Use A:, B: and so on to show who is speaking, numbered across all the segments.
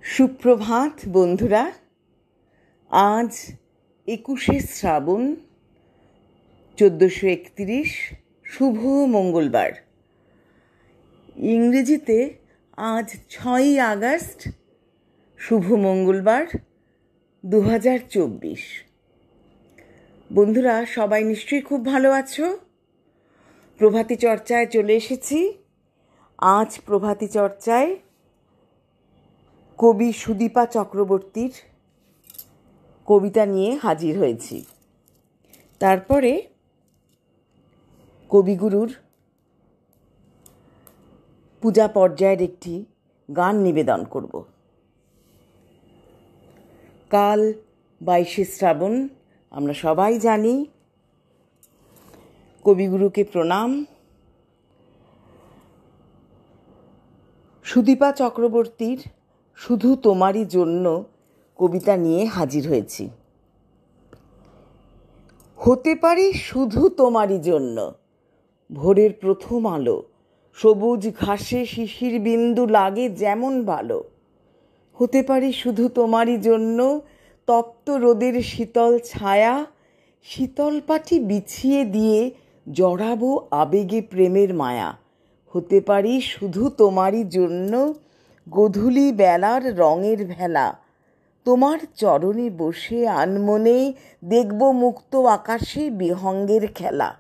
A: সুপ্রভাত বন্ধুরা। আজ 21শে শ্রাবণ 1431, শুভ মঙ্গলবার। ইংরেজিতে আজ 6ই আগস্ট, শুভ মঙ্গলবার 2024। বন্ধুরা, সবাই নিশ্চয়ই খুব ভালো আছো। প্রভাতী চর্চায় চলে এসেছি। আজ প্রভাতী চর্চায় কবি সুদীপা চক্রবর্তীর কবিতা নিয়ে হাজির হয়েছি। তারপরে কবিগুরুর পূজা পর্যায়ের একটি গান নিবেদন করব। কাল 22শে শ্রাবণ, আমরা সবাই জানি। কবিগুরুকে প্রণাম। সুদীপা চক্রবর্তীর শুধু তোমারই জন্য কবিতা নিয়ে হাজির হয়েছি। হতে পারি শুধু তোমারই জন্য, ভোরের প্রথম আলো, সবুজ ঘাসে শিশির বিন্দু লাগে যেমন ভালো। হতে পারি শুধু তোমারই জন্য, তপ্ত রোদের শীতল ছায়া, শীতল পাটি বিছিয়ে দিয়ে জড়াবো আবেগে প্রেমের মায়া। হতে পারি শুধু তোমারই জন্য, গোধূলি বেলার রঙের ভেলা, তোমার চরণে বসে আনমনে দেখব মুক্ত আকাশে বিহঙ্গের খেলা।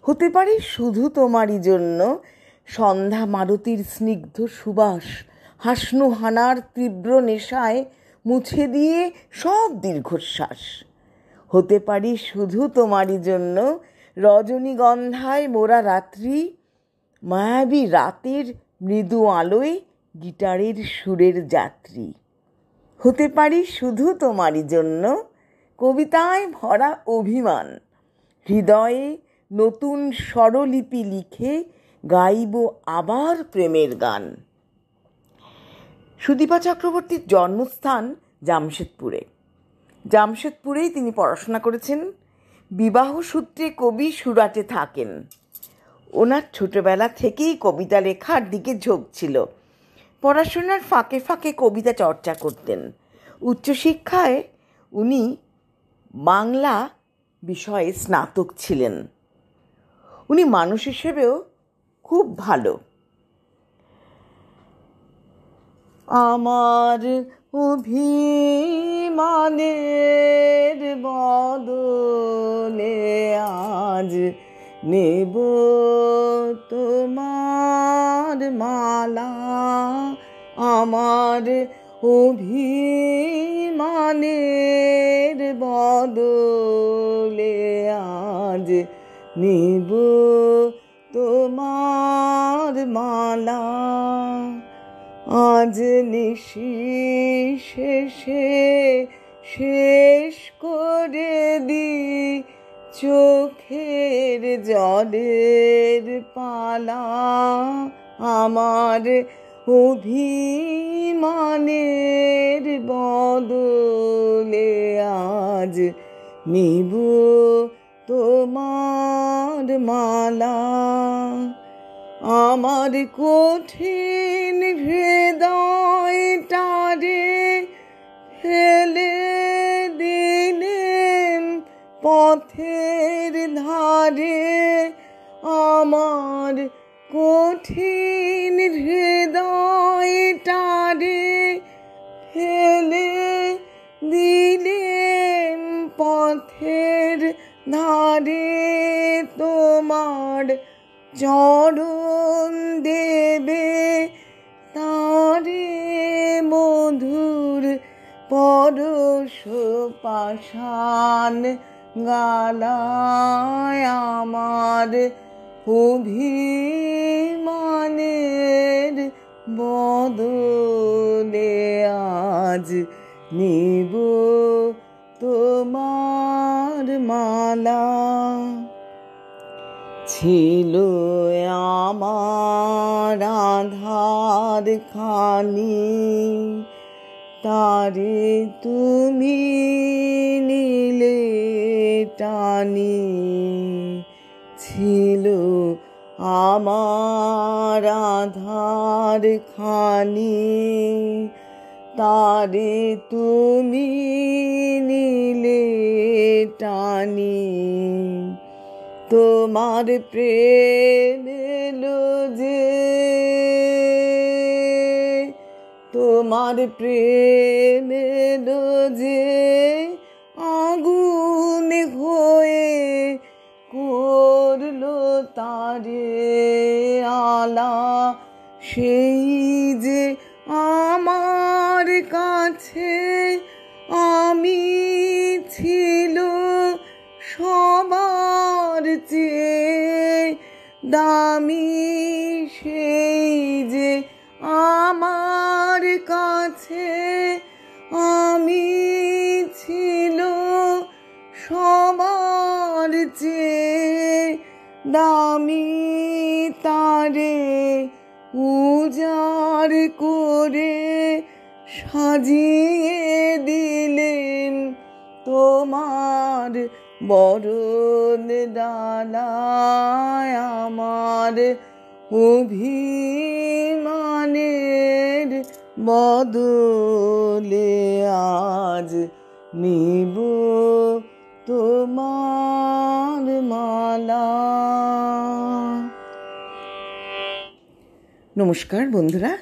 A: হতে পারি শুধু তোমারই জন্য, সন্ধ্যা মারুতির স্নিগ্ধ সুবাস হাসনু হানার তীব্র নেশায় মুছে দিয়ে সব দীর্ঘশ্বাস। হতে পারি শুধু তোমারই জন্য, রজনীগন্ধায় মোরা রাত্রি, মায়াবী রাতের মৃদু আলোয় গিটারের সুরের যাত্রী। হতে পারি শুধু তোমারই জন্য, কবিতায় ভরা অভিমান, হৃদয়ে নতুন স্বরলিপি লিখে গাইব আবার প্রেমের গান। সুদীপা চক্রবর্তীর জন্মস্থান জামশেদপুরে। জামশেদপুরেই তিনি পড়াশোনা করেছেন। বিবাহ সূত্রে কবি সুরাটে থাকেন। ওনার ছোটবেলা থেকেই কবিতা লেখার দিকে ঝোঁক ছিল। পড়াশোনার ফাঁকে ফাঁকে কবিতা চর্চা করতেন। উচ্চশিক্ষায় উনি বাংলা বিষয়ে স্নাতক ছিলেন। উনি মানুষ হিসেবেও খুব ভালো। আমার অভিমানের বদলে আজ নেব তোমার মালা, আমার অভিমানের বদলে আজ নেব তোমার মালা। আজ নিশি শেষে শেষ করে দি চোখের জলের পালা, আমার অভিমানের বদলে আজ নিব তোমার মালা। আমার কঠিন হৃদয়টারে ফেলে দিলেন পথের ধারে, আমার কঠিন হৃদয়টারে ফেলে দিলেন পথের ধারে, তোমার চরণ দেবে তারে মধুর পরশ পাষাণ গালায়, আমার অভিমানের বদলে আজ নিব তোমার মালা। ছিল আমার আধার খানি, তারে তুমি নিলে টানি। ছিল আমার আধার খানি, তারে তুমি নিলে টানি। তোমার প্রেম এলো যে, তোমার প্রেম এলো যে আগুন হয়ে করলো তারে আলা। সেই যে আমার কাছে আমি ছিল সবার চেয়ে দামি, সেই যে আমার কাছে আমি ছিল সবার চেয়ে দামি। তারে উজাড় করে সাজিয়ে দিলেন তোমার বরণ ডালায়। আমার অভিমানের বদলে আজ নিব তোমার মালা। নমস্কার বন্ধুরা।